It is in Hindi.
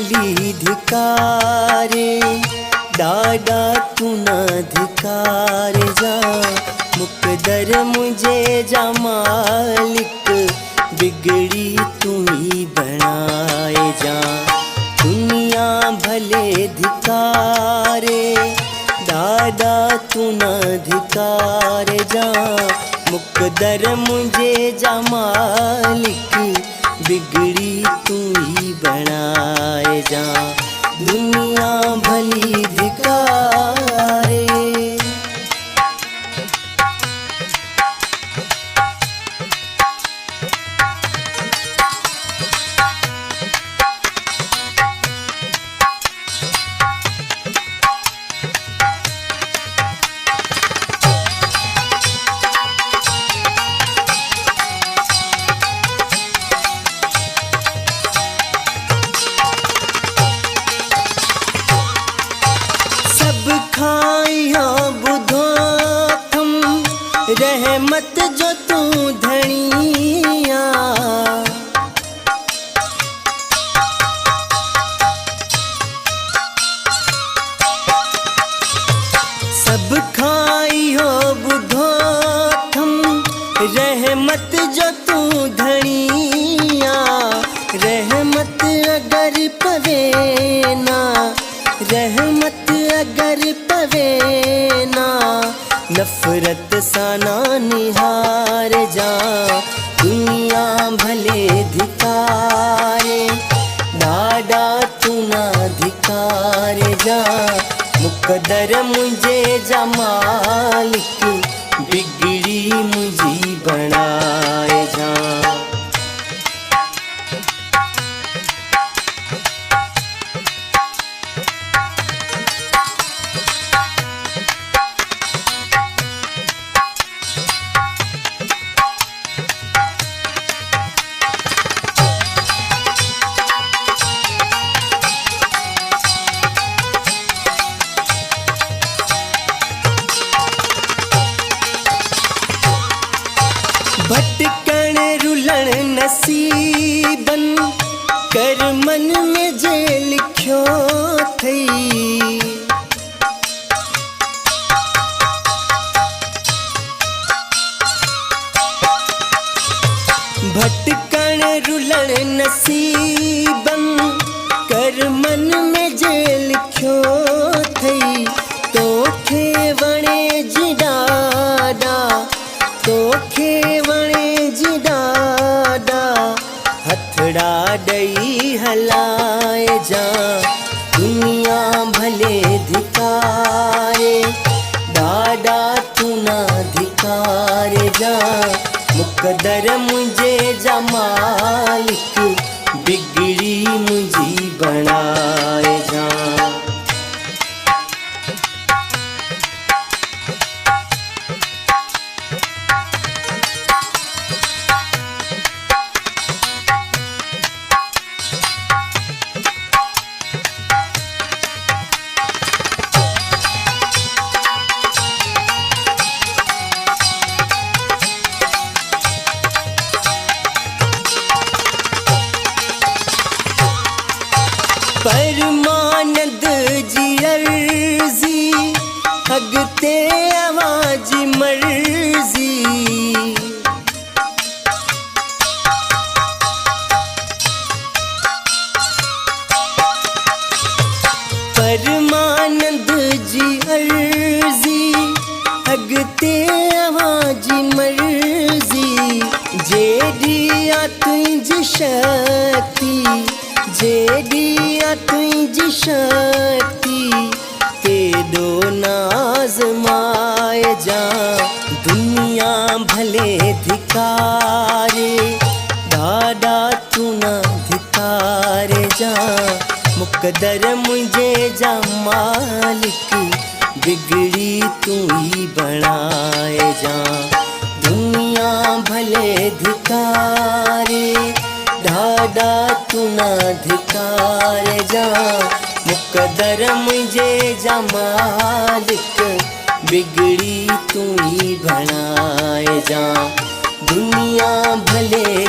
भली धिकारे, डाडा तू ना धिकार जा। मुकदर मुझे जा मालिक, बिगड़ी तू ही बनाए जा। दुनिया भले धिकारे, डाडा तू ना धिकार जा। मुकदर मुझे जा मालिक, बिगड़ी तू ही बनाए जा। दुनिया भली धिकारे। खाइया बुधो थम, रहमत जो तू धनिया। सब खाइयो बुधो थम, रहमत जो तू धनिया। रहमत अगर पवे ना, रहमत अगर पवे ना, नफरत साना निहार जा। दुनिया भले धिकारे, डाडा तू ना धिकार जा। मुकदर मुझे जा मालिक, बिगड़ी मुझी बनाए जा। भटकण रुलण नसीबन, कर मन में जे लिखियो थई। भटकण रुलण नसीबन, कर मन में जे लिखियो थई। तोखे वणे जी डाडा, तोखे वणे जी डाडा। हथड़ा डई हलाए जा। दुनिया भले धिकारे, डाडा तू ना धिकार जा। मुकदर मुझे जा मालिक, बिगड़ी मुझी बनाए जा। परमानंद जी अर्जी, हगते आवाज मर्जी। परमानंद जी अर्जी, हगते आवाज मर्जी। जेडिया तुझ शक्ति, जेडिया तुझ शक्ति। ते दो नाज माए जा। दुनिया भले धिकारे, डाडा तू ना धिकार जा। मुकदर मुझे जा मालिक, बिगड़ी तू ही बनाए जा। दुनिया भले धिकारे, डाडा तू ना धिकार जा। मुकदर मुझे जा मालिक, बिगड़ी तू ही बनाए जा। दुनिया भले